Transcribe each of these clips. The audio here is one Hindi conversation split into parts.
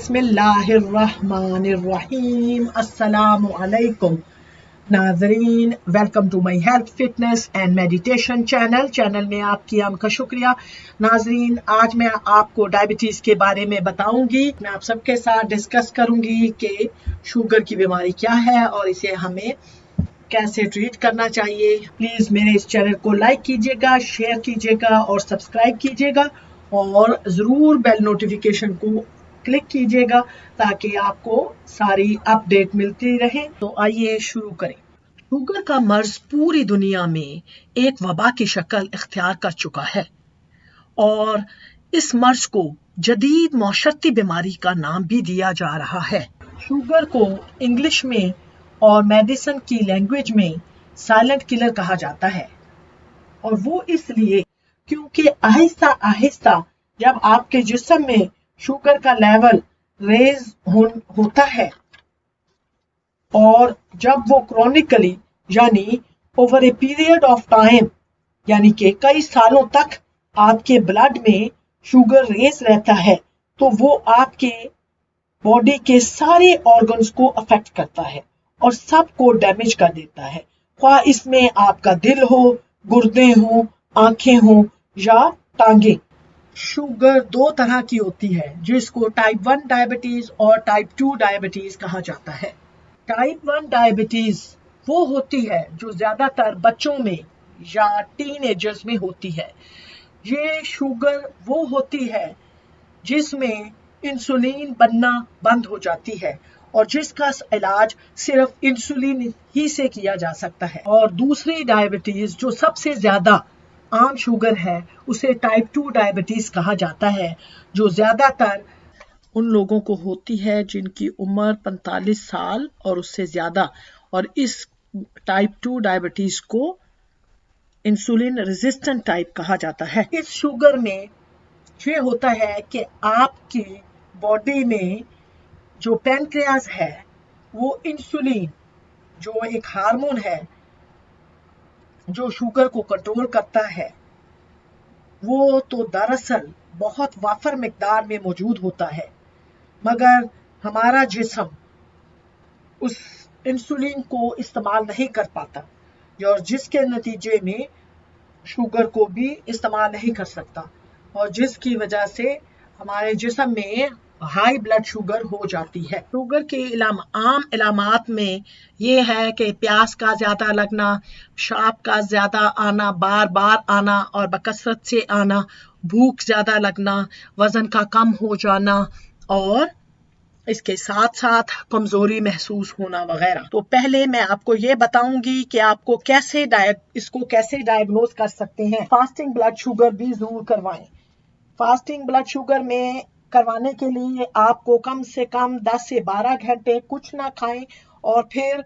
बिस्मिल्लाहिर्रहमानिर्रहीम। अस्सलामु अलैकुम नाजरीन, welcome to my health fitness and meditation channel में आपकी आमद का शुक्रिया। नाजरीन, आज मैं आपको डायबिटीज़ के बारे में बताऊंगी। मैं आप सबके साथ डिस्कस करूंगी कि शुगर की बीमारी क्या है और इसे हमें कैसे ट्रीट करना चाहिए। प्लीज़ मेरे इस चैनल को लाइक कीजिएगा, शेयर कीजिएगा और सब्सक्राइब कीजिएगा और ज़रूर बेल नोटिफिकेशन को क्लिक कीजिएगा ताकि आपको सारी अपडेट मिलती रहे। तो आइए शुरू करें। शुगर का मर्ज पूरी दुनिया में एक वबा की शक्ल इख्तियार कर चुका है और इस मर्ज को जदीद मौशरती बीमारी का नाम भी दिया जा रहा है। शुगर को इंग्लिश में और मेडिसिन की लैंग्वेज में साइलेंट किलर कहा जाता है और वो इसलिए क्योंकि आहिस्ता आहिस्ता जब आपके जिस्म में शुगर का लेवल रेज होता है और जब वो क्रॉनिकली यानी over a period of time यानी कि कई सालों तक आपके ब्लड में शुगर रेज रहता है तो वो आपके बॉडी के सारे ऑर्गन्स को अफेक्ट करता है और सबको डैमेज कर देता है। ख्वाह इसमें आपका दिल हो, गुर्दे हो, आंखें हो या टांगे। शुगर दो तरह की होती है जिसको टाइप 1 डायबिटीज और टाइप 2 डायबिटीज कहा जाता है। टाइप 1 डायबिटीज वो होती है जो ज्यादातर बच्चों में या टीनेजर्स में होती है। ये शुगर वो होती है जिसमें इंसुलिन बनना बंद हो जाती है और जिसका इलाज सिर्फ इंसुलिन ही से किया जा सकता है। और दूसरी डायबिटीज जो सबसे ज्यादा आम शुगर है उसे टाइप 2 डायबिटीज कहा जाता है जो ज्यादातर उन लोगों को होती है जिनकी उम्र 45 साल और उससे ज्यादा। और इस टाइप 2 डायबिटीज को इंसुलिन रेजिस्टेंट टाइप कहा जाता है। इस शुगर में ये होता है कि आपकी बॉडी में जो पैनक्रियाज है वो इंसुलिन जो एक हार्मोन है जो शुगर को कंट्रोल करता है वो तो दरअसल बहुत वाफर मिकदार में मौजूद होता है, मगर हमारा जिस्म उस इंसुलिन को इस्तेमाल नहीं कर पाता और जिसके नतीजे में शुगर को भी इस्तेमाल नहीं कर सकता और जिसकी वजह से हमारे जिस्म में हाई ब्लड शुगर हो जाती है। शुगर के आम इलामात में ये है कि प्यास का ज्यादा लगना, पेशाब का ज्यादा आना, बार बार आना और बकसरत से आना, भूख ज्यादा लगना, वजन का कम हो जाना और इसके साथ साथ कमजोरी महसूस होना वगैरह। तो पहले मैं आपको ये बताऊंगी कि आपको इसको कैसे डायग्नोज कर सकते हैं। फास्टिंग ब्लड शुगर भी जरूर करवाएं। फास्टिंग ब्लड शुगर में करवाने के लिए आपको कम से कम 10 से 12 घंटे कुछ ना खाएं और फिर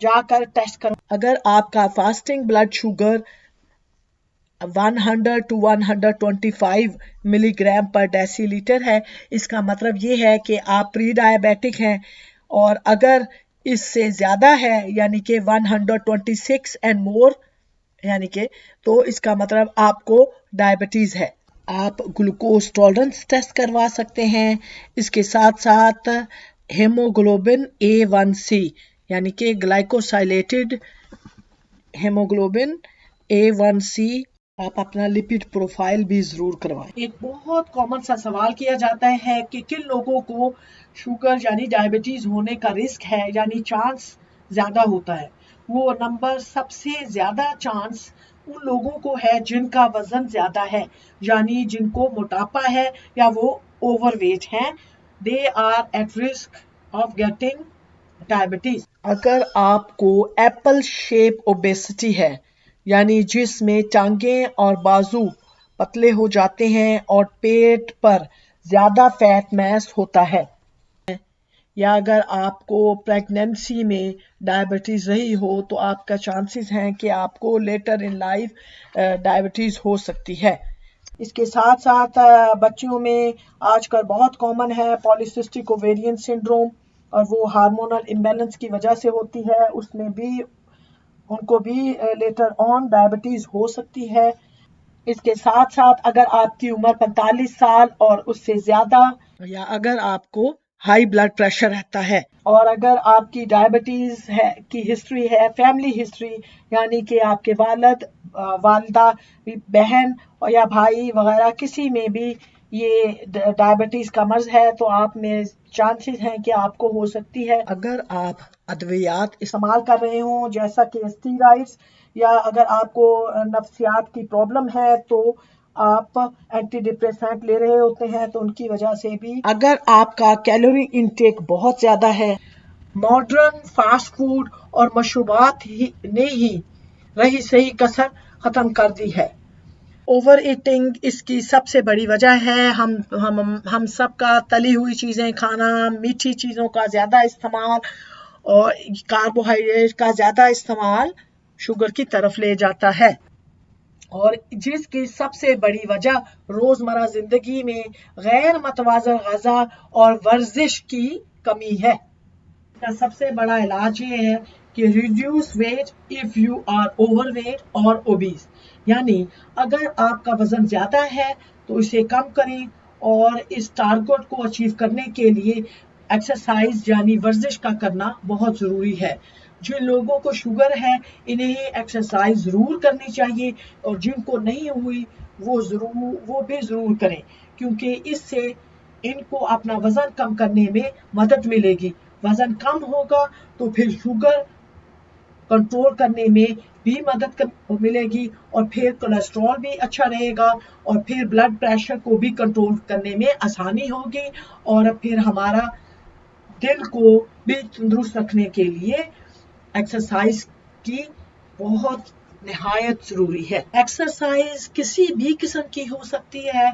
जाकर टेस्ट करें। अगर आपका fasting blood sugar 100 to 125 milligram पर डेसीलीटर है, इसका मतलब ये है कि आप प्री डायबिटिक हैं। और अगर इससे ज्यादा है यानी कि 126 एंड मोर यानी कि तो इसका मतलब आपको डायबिटीज है। आप ग्लूकोज टॉलरेंस टेस्ट करवा सकते हैं। इसके साथ साथ हेमोग्लोबिन A1C यानी कि ग्लाइकोसाइलेटेड हेमोग्लोबिन A1C, आप अपना लिपिड प्रोफाइल भी जरूर करवाएं। एक बहुत कॉमन सा सवाल किया जाता है कि किन लोगों को शुगर यानी डायबिटीज होने का रिस्क है यानी चांस ज्यादा होता है। वो नंबर सबसे ज्यादा चांस उन लोगों को है जिनका वजन ज्यादा है यानी जिनको मोटापा है या वो ओवरवेट हैं। They are at risk of getting diabetes. अगर आपको एप्पल शेप ओबेसिटी है यानी जिसमें टांगें और बाजू पतले हो जाते हैं और पेट पर ज्यादा फैट मैस होता है, या अगर आपको प्रेगनेंसी में डायबिटीज रही हो तो आपका चांसेस हैं कि आपको लेटर इन लाइफ डायबिटीज हो सकती है। इसके साथ साथ बच्चियों में आजकल बहुत कॉमन है पॉलीसिस्टिक ओवेरियन सिंड्रोम और वो हार्मोनल इम्बैलेंस की वजह से होती है। उसमें भी उनको भी लेटर ऑन डायबिटीज हो सकती है। इसके साथ साथ अगर आपकी उम्र 45 साल और उससे ज्यादा या अगर आपको हाई ब्लड प्रेशर रहता है, और अगर आपकी डायबिटीज है की हिस्ट्री है, फैमिली हिस्ट्री, यानी कि आपके वालिद, वालदा, बहन और या भाई वगैरह किसी में भी ये डायबिटीज का मर्ज है, तो आप में चांसेस हैं कि आपको हो सकती है। अगर आप अद्वियात इस्तेमाल कर रहे हो जैसा कि स्टीरॉइड्स, या अगर आपको नफ्सियात की प्रॉब्लम है तो आप एंटी डिप्रेसेंट ले रहे होते हैं, तो उनकी वजह से भी। अगर आपका कैलोरी इनटेक बहुत ज्यादा है, मॉडर्न फास्ट फूड और मशरूबात ही ने ही रही सही कसर खत्म कर दी है। ओवर ईटिंग इसकी सबसे बड़ी वजह है। हम सबका तली हुई चीजें खाना, मीठी चीजों का ज्यादा इस्तेमाल और कार्बोहाइड्रेट का ज्यादा इस्तेमाल शुगर की तरफ ले जाता है, और जिसकी सबसे बड़ी वजह रोजमर्रा जिंदगी में गैर मतवाजन गजा और वर्जिश की कमी है। इसका सबसे बड़ा इलाज ये है कि reduce weight if you are overweight और ओबीज, यानी अगर आपका वजन ज्यादा है तो इसे कम करें, और इस टारगेट को अचीव करने के लिए एक्सरसाइज यानी वर्जिश का करना बहुत जरूरी है। जिन लोगों को शुगर है इन्हें एक्सरसाइज जरूर करनी चाहिए, और जिनको नहीं हुई वो भी जरूर करें, क्योंकि इससे इनको अपना वजन कम करने में मदद मिलेगी। वजन कम होगा तो फिर शुगर कंट्रोल करने में भी मदद मिलेगी, और फिर कोलेस्ट्रॉल भी अच्छा रहेगा, और फिर ब्लड प्रेशर को भी कंट्रोल करने में आसानी होगी, और फिर हमारा दिल को भी तंदुरुस्त रखने के लिए एक्सरसाइज की बहुत निहायत जरूरी है। एक्सरसाइज किसी भी किस्म की हो सकती है,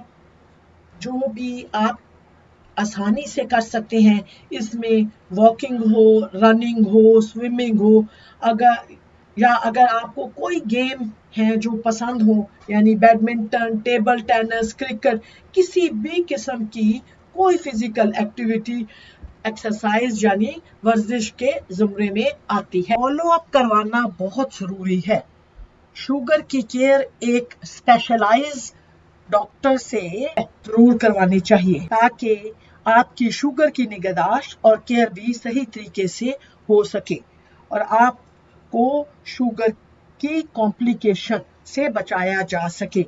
जो भी आप आसानी से कर सकते हैं। इसमें वॉकिंग हो, रनिंग हो, स्विमिंग हो, अगर आपको कोई गेम है जो पसंद हो, यानी बैडमिंटन, टेबल टेनिस, क्रिकेट, किसी भी किस्म की कोई फिजिकल एक्टिविटी एक्सरसाइज यानी वर्जिश के जुमरे में आती है। फॉलो अप करवाना बहुत जरूरी है। शुगर की केयर एक स्पेशलाइज्ड डॉक्टर से जरूर करवानी चाहिए, ताकि आपकी शुगर की निगहदाश्त और केयर भी सही तरीके से हो सके, और आपको शुगर की कॉम्प्लिकेशन से बचाया जा सके।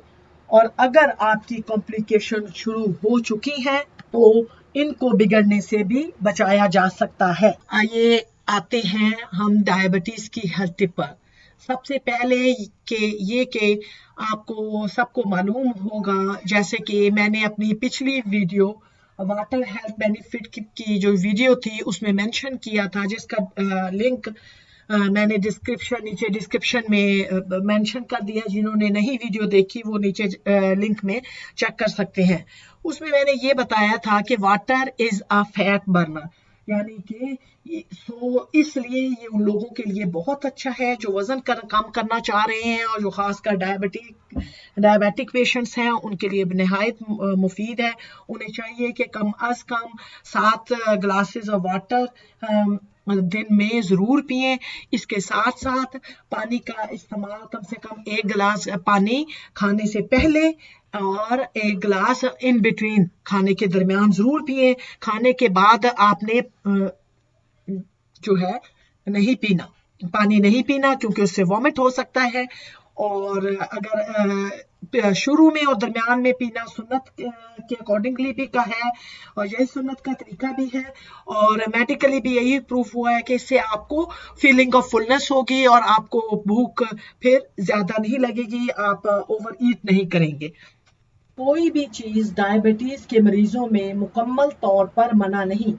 और अगर आपकी कॉम्प्लिकेशन शुरू हो चुकी हैं तो इनको बिगड़ने से भी बचाया जा सकता है। आइए आते हैं हम डायबिटीज की हेल्थ टिप पर। सबसे पहले कि आपको सबको मालूम होगा, जैसे कि मैंने अपनी पिछली वीडियो वाटर हेल्थ बेनिफिट की जो वीडियो थी उसमें मेंशन किया था, जिसका लिंक मैंने नीचे डिस्क्रिप्शन में मेंशन कर दिया। जिन्होंने नहीं वीडियो देखी वो नीचे लिंक में चेक कर सकते हैं। उसमें मैंने ये बताया था कि water is a fat burner, यानी कि इसलिए ये उन लोगों के लिए बहुत अच्छा है जो वजन कम करना चाह रहे हैं, और जो खासकर डायबिटिक पेशेंट्स हैं उनके लिए निहायत मुफीद है। उन्हें चाहिए कि कम अज कम 7 ग्लासेस ऑफ वाटर दिन में जरूर पिएं। इसके साथ साथ पानी का इस्तेमाल कम से कम 1 गिलास पानी खाने से पहले और 1 गिलास इन बिटवीन खाने के दरमियान जरूर पिए। खाने के बाद आपने जो है नहीं पीना, पानी नहीं पीना, क्योंकि उससे वॉमिट हो सकता है। और अगर शुरू में और दरमियान में पीना सुन्नत के अकॉर्डिंगली भी का है, और यही सुन्नत का तरीका भी है, और मेडिकली भी यही प्रूफ हुआ है कि इससे आपको फीलिंग ऑफ फुलनेस होगी और आपको भूख फिर ज्यादा नहीं लगेगी, आप ओवर ईट नहीं करेंगे। कोई भी चीज डायबिटीज के मरीजों में मुकम्मल तौर पर मना नहीं।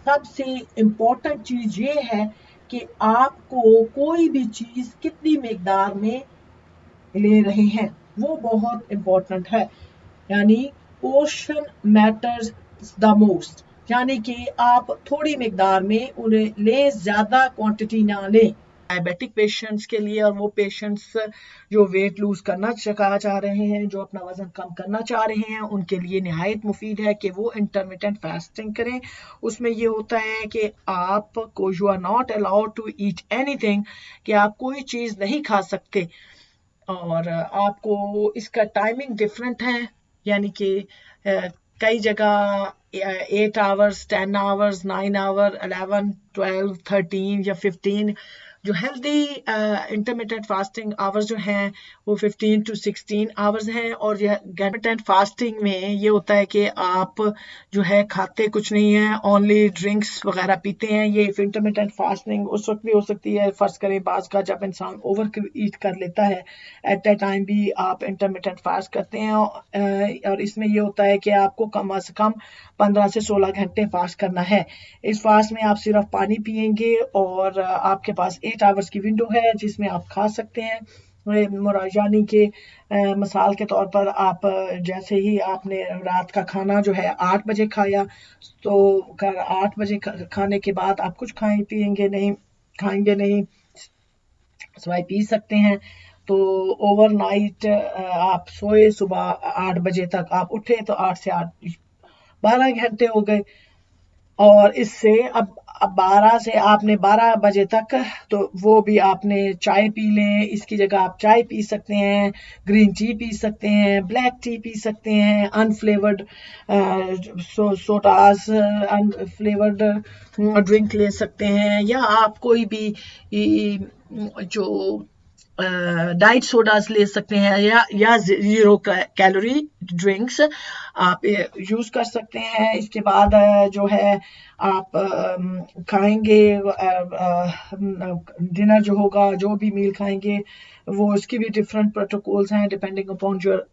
सबसे इम्पोर्टेंट चीज ये है कि आपको कोई भी चीज कितनी मिकदार में ले रहे हैं वो बहुत इम्पोर्टेंट है, यानी पोर्शन मैटर्स द मोस्ट, यानी कि आप थोड़ी मिकदार में उन्हें ले, ज्यादा क्वांटिटी ना लें। डायबिटिक पेशेंट्स के लिए, और वो पेशेंट्स जो वेट लूज करना चाह रहे हैं, जो अपना वजन कम करना चाह रहे हैं, उनके लिए निहायत मुफीद है कि वो इंटरमिटेंट फास्टिंग करें। उसमें ये होता है कि आपको you are not allowed to eat anything, कि आप कोई चीज नहीं खा सकते, और आपको इसका टाइमिंग डिफरेंट है, यानी कि कई जगह 8 आवर्स, 10 आवर्स, 9 आवर, 11, 12, 13 या 15। जो हेल्दी इंटरमिटेंट फास्टिंग आवर्स जो हैं वो 15 to 16 आवर्स हैं। और यह इंटरमिटेंट फास्टिंग में ये होता है कि आप जो है खाते कुछ नहीं है, ओनली ड्रिंक्स वगैरह पीते हैं। ये इंटरमिटेंट फास्टिंग उस वक्त भी हो सकती है, फर्ज करें बाज का जब इंसान ओवर ईट कर लेता है, एट दैट टाइम भी आप इंटरमिटेंट फास्ट करते हैं। और इसमें ये होता है कि आपको कम से कम 15 से 16 घंटे फास्ट करना है। इस फास्ट में आप सिर्फ पानी पिएंगे और आपके पास 8 आवर्स की विंडो है जिसमें आप खा सकते हैं। यानी कि मिसाल के तौर पर आप जैसे ही आपने रात का खाना जो है 8 बजे खाया, तो 8 बजे खाने के बाद आप कुछ खाएंगे नहीं, सिवाय पी सकते हैं। तो ओवरनाइट आप सोए, सुबह 8 बजे तक आप उठे, तो 8 से 8 12 घंटे हो गए। और इससे अब 12 से आपने 12 बजे तक, तो वो भी आपने चाय पी लें, इसकी जगह आप चाय पी सकते हैं, ग्रीन टी पी सकते हैं, ब्लैक टी पी सकते हैं, अनफ्लेवर्ड सोडास, अनफ्लेवर्ड ड्रिंक ले सकते हैं, या आप कोई भी जो डाइट सोडास ले सकते हैं, या 0 कैलोरी ड्रिंक्स आप यूज कर सकते हैं। इसके बाद जो है आप खाएंगे, डिनर जो होगा, जो भी मील खाएंगे, वो उसकी भी डिफरेंट प्रोटोकॉल्स हैं डिपेंडिंग अपॉन योर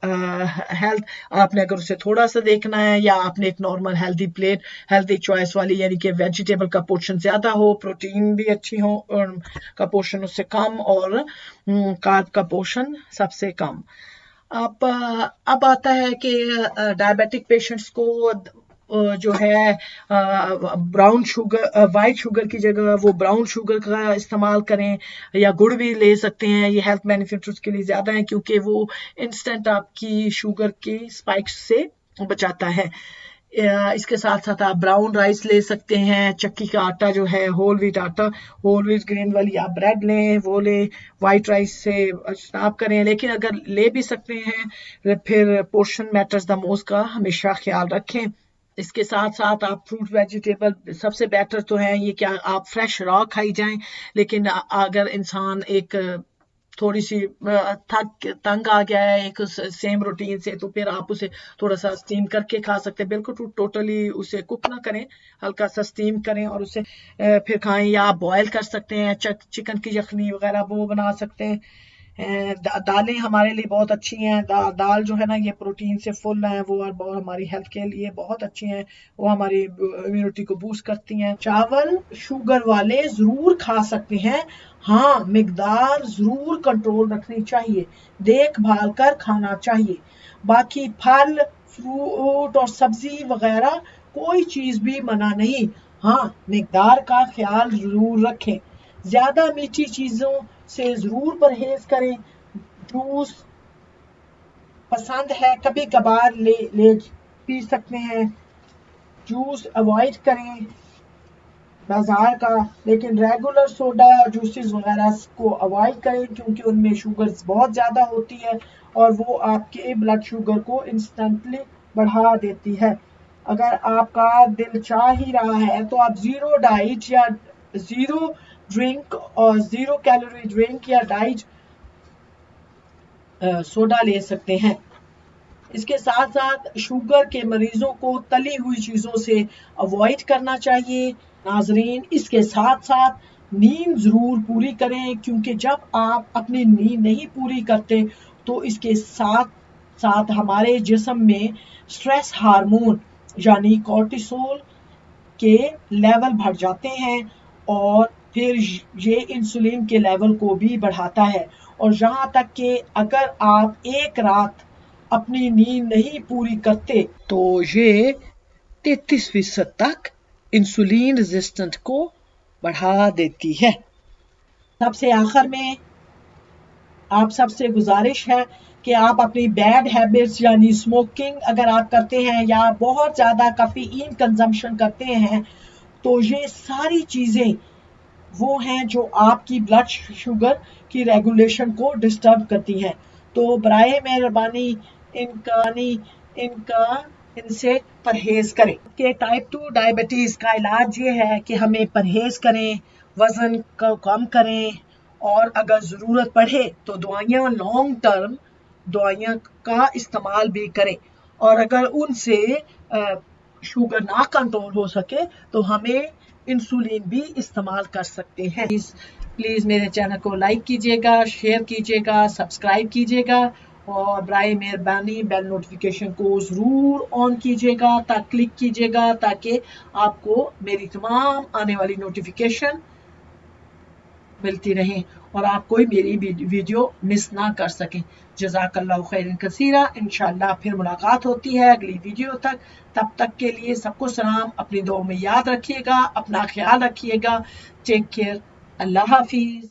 हेल्थ। आपने अगर उसे थोड़ा सा देखना है, या आपने एक normal healthy plate, healthy choice वाली, यानी कि वेजिटेबल का पोर्शन ज्यादा हो, प्रोटीन भी अच्छी हो का पोर्शन उससे कम, और कार्ब का पोर्शन सबसे कम। अब आता है कि डायबिटिक पेशेंट्स को जो है ब्राउन शुगर, वाइट शुगर की जगह वो ब्राउन शुगर का इस्तेमाल करें, या गुड़ भी ले सकते हैं। ये हेल्थ बेनिफिट्स उसके लिए ज़्यादा हैं क्योंकि वो इंस्टेंट आपकी शुगर के स्पाइक्स से बचाता है। इसके साथ साथ आप ब्राउन राइस ले सकते हैं, चक्की का आटा जो है, होल व्हीट आटा, होल व्हीट ग्रेन वाली आप ब्रेड लें, वो लें, वाइट राइस से आप करें। लेकिन अगर ले भी सकते हैं, फिर पोर्शन मैटर्स द मोस्ट का हमेशा ख्याल रखें। इसके साथ साथ आप फ्रूट वेजिटेबल सबसे बेटर तो है ये कि आप फ्रेश रॉ खाई जाएं। लेकिन अगर इंसान एक थोड़ी सी तंग आ गया है एक सेम रूटीन से, तो फिर आप उसे थोड़ा सा स्टीम करके खा सकते हैं। बिल्कुल टोटली उसे कुक ना करें, हल्का सा स्टीम करें और उसे फिर खाएं। या आप बॉयल कर सकते हैं, चिकन की यखनी वगैरह वो बना सकते हैं। दालें हमारे लिए बहुत अच्छी हैं। दाल जो है ना, ये प्रोटीन से फुल है, वो और हमारी हेल्थ के लिए बहुत अच्छी हैं। वो हमारी इम्यूनिटी को बूस्ट करती हैं। चावल शुगर वाले जरूर खा सकते हैं, हाँ मिकदार जरूर कंट्रोल रखनी चाहिए, देखभाल कर खाना चाहिए। बाकी फल, फ्रूट और सब्जी वगैरह कोई चीज भी मना नहीं, हाँ मिकदार का ख्याल जरूर रखें। ज्यादा मीठी चीजों से जरूर परहेज करें। जूस पसंद है, कभी कभार ले पी सकते हैं। जूस अवॉइड करें बाजार का, लेकिन रेगुलर सोडा जूसेस वगैरह को अवॉइड करें क्योंकि उनमें शुगर बहुत ज़्यादा होती है और वो आपके ब्लड शुगर को इंस्टेंटली बढ़ा देती है। अगर आपका दिल चाह ही रहा है तो आप ज़ीरो डाइट या ज़ीरो ड्रिंक और 0 कैलोरी ड्रिंक या डाइट सोडा ले सकते हैं। इसके साथ साथ शुगर के मरीजों को तली हुई चीज़ों से अवॉइड करना चाहिए। नाजरीन, इसके साथ साथ नींद ज़रूर पूरी करें क्योंकि जब आप अपनी नींद नहीं पूरी करते तो इसके साथ साथ हमारे जिस्म में स्ट्रेस हार्मोन यानी कॉर्टिसोल के लेवल बढ़ जाते हैं और फिर ये इंसुलिन के लेवल को भी बढ़ाता है। और यहाँ तक कि अगर आप एक रात अपनी नींद नहीं पूरी करते तो ये 33% तक इंसुलिन रेजिस्टेंट को बढ़ा देती है। सबसे आखिर में आप सबसे गुजारिश है कि आप अपनी बैड हैबिट्स यानी स्मोकिंग अगर आप करते हैं या बहुत ज़्यादा कैफीन कंजम्पशन करते हैं, तो ये सारी चीज़ें वो हैं जो आपकी ब्लड शुगर की रेगुलेशन को डिस्टर्ब करती हैं। तो बराए मेहरबानी इनका इनसे परहेज करें। कि टाइप 2 डायबिटीज़ का इलाज ये है कि हमें परहेज करें, वज़न को कम करें और अगर ज़रूरत पड़े तो दवाइयाँ लॉन्ग टर्म दवाइयाँ का इस्तेमाल भी करें और अगर उनसे शुगर ना कंट्रोल हो सके तो हमें इंसुलिन भी इस्तेमाल कर सकते हैं। प्लीज़ मेरे चैनल को लाइक कीजिएगा, शेयर कीजिएगा, सब्सक्राइब कीजिएगा और बराए मेहरबानी बेल नोटिफिकेशन को ज़रूर ऑन कीजिएगा, क्लिक कीजिएगा ताकि आपको मेरी तमाम आने वाली नोटिफिकेशन मिलती रहें और आप कोई मेरी वीडियो मिस ना कर सकें। जज़ाकल्लाहु खैरन कसीरा। इंशाअल्लाह फिर मुलाकात होती है अगली वीडियो तक। तब तक के लिए सबको सलाम, अपनी दुआ में याद रखिएगा, अपना ख्याल रखिएगा। टेक केयर, अल्लाह हाफिज़।